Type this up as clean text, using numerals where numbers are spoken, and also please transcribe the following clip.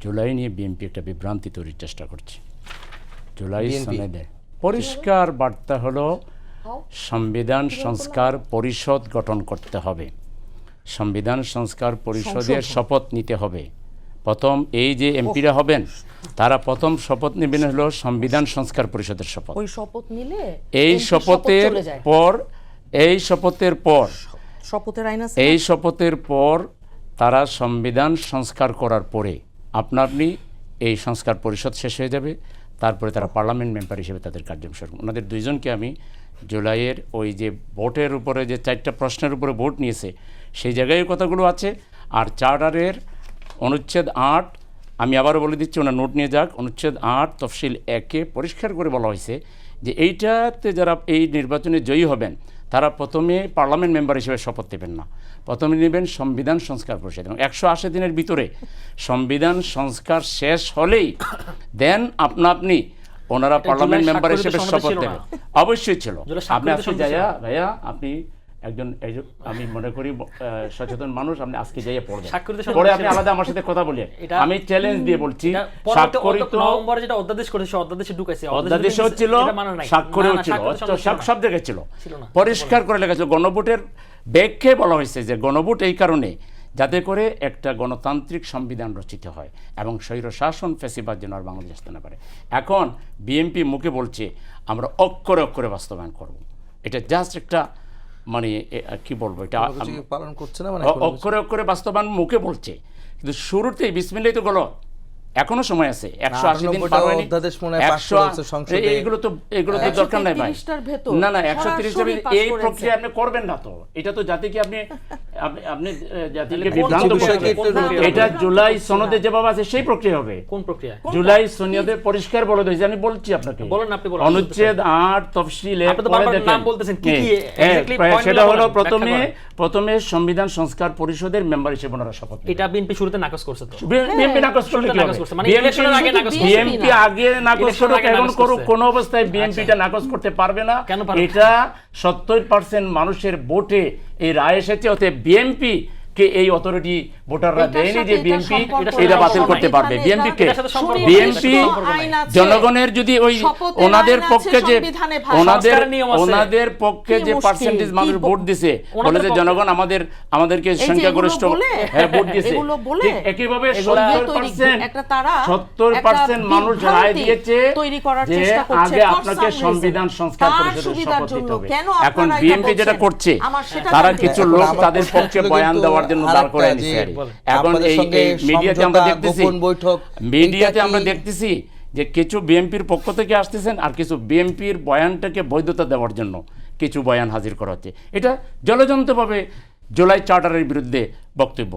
জুলাই নিয়ে বিএনপি একটা বিভ্রান্তি তৈরির চেষ্টা করছে। জুলাই সনদে পরিষ্কার বার্তা হলো সংবিধান সংস্কার পরিষদ গঠন করতে হবে, সংবিধান সংস্কার পরিষদের শপথ নিতে হবে। প্রথম এই যে এমপিরা হবেন তারা প্রথম শপথ নেবেন হলো সংবিধান সংস্কার পরিষদের শপথ। ওই শপথ নিলে এই শপথের পর শপথের আইন আছে, এই শপথের পর তারা সংবিধান সংস্কার করার পরে আপনি এই সংস্কার পরিষদ শেষ হয়ে যাবে, তারপরে তারা পার্লামেন্ট মেম্বার হিসেবে তাদের কার্যক্রম শুরু করবে। ওনাদের দুইজনকে আমি জুলাইয়ের ওই যে ভোটের উপরে যে 4টা প্রশ্নের উপরে ভোট নিয়েছে সেই জায়গায় কথাগুলো আছে। আর চার্টারের অনুচ্ছেদ 8 আমি আবারও বলে দিচ্ছি, ওনার নোট নিয়ে যাক। অনুচ্ছেদ 8 তফসিল 1-এ পরিষ্কার করে বলা হয়েছে যে এইটাতে যারা এই নির্বাচনে জয়ী হবেন তারা প্রথমে পার্লামেন্ট মেম্বার হিসেবে শপথ নেবেন না, প্রথমে নেবেন সংবিধান সংস্কার পরিষদ। 180 দিনের ভিতরে সংবিধান সংস্কার শেষ হলেই দেন আপনি ওনারা পার্লামেন্ট মেম্বার হিসেবে শপথ নেবেন। অবশ্যই ছিল। আপনি আজকে ভাইয়া আপনি একজন আমি মনে করি সচেতন মানুষ, আপনি আজকে যাইয়া পড়বেন, পরে আপনি আলাদা আমার সাথে কথা বলিয়ে। আমি চ্যালেঞ্জ দিয়ে বলছি স্বাক্ষরিত নভেম্বরে যেটা অধ্যাদেশ করেছে অধ্যাদেশে ঢুকাইছে, অধ্যাদেশও ছিল, স্বাক্ষরেও ছিল, সব জায়গায় ছিল, পরিষ্কার করে লেখা ছিল। গণভোটের ব্যাখ্যায় বলা হয়েছে যে গণভোট এই কারণে যাতে করে একটা গণতান্ত্রিক সংবিধান রচিত হয় এবং স্বৈরশাসন ফ্যাসিবাদ যেন আর বাংলাদেশ আসতে না পারে। এখন বিএনপি মুখে বলছে আমরা অক্ষরে অক্ষরে বাস্তবায়ন করব। এটা জাস্ট একটা মানে কি বলবো, এটা পালন করছে না, মানে অক্ষরে অক্ষরে বাস্তবায়ন মুখে বলছে, কিন্তু শুরুতেই বিসমিল্লাহ তো গেল, এখনো সময় আছে। 180 দিন পার হয়নি, এগুলো তো দরকার নাই ভাই। না 130 এই প্রক্রিয়া আপনি করবেন না, তো এটা তো জাতিকে আপনি জাতিকে বিভ্রান্ত করবেন। এটা জুলাই সনদে যেভাবে আছে সেই প্রক্রিয়া হবে। কোন প্রক্রিয়া? জুলাই সনদে পরিষ্কার বলে দিয়েছে, আমি বলছি আপনাকে। বলেন আপনি, বলেন। অনুচ্ছেদ 8 তফসিল 1 পরে দেখেন নাম বলতেছেন কি কি এক্স্যাক্টলি পয়েন্ট। সেটা হলো প্রথমে সংবিধান সংস্কার পরিষদের মেম্বার হিসেবে ওনারা শপথ নেবেন। এটা বিএনপি শুরুতে নাকচ করছে। তো বিএনপি নাকচ করলে কি হবে? মানে ইলেকশনের আগে নাকচ করছে। বিএনপি আগে নাকচ করুক, এখন করুক, কোন অবস্থায় বিএনপিটা নাকচ করতে পারবে না। এটা 70% মানুষের ভোটে এই রায় এসেছে, ওতে বিএনপি কে এই অথরিটি ভোটাররা দেয়নি যে বিএনপি এটা বাতিল করতে পারবে। বিএনপি জনগণের যদি ওই ওনাদের পক্ষে যে পার্সেন্টেজ মানুষ ভোট দিছে, বলে যে জনগণ আমাদেরকে সংখ্যাগরিষ্ঠ ভোট দিয়েছে, ঠিক একইভাবে 70% মানুষ রায় দিয়েছে যে আগে আপনাকে সংবিধান সংস্কার পরিষদের শপথ নিতে হবে। এখন বিএনপি যেটা করছে, তারা কিছু লোক তাদের পক্ষে বয়ান দেওয়ার জন্য দাঁড় করে নিছে। এখন এই মিডিয়াতে আমরা দেখতেছি যে কিছু বিএনপির পক্ষ থেকে আসতেছেন, আর কিছু বিএনপির বয়ানটাকে বৈধতা দেওয়ার জন্য কিছু বয়ান হাজির করা হচ্ছে। এটা জলজন্তভাবে জুলাই চার্টারের বিরুদ্ধে বক্তব্য।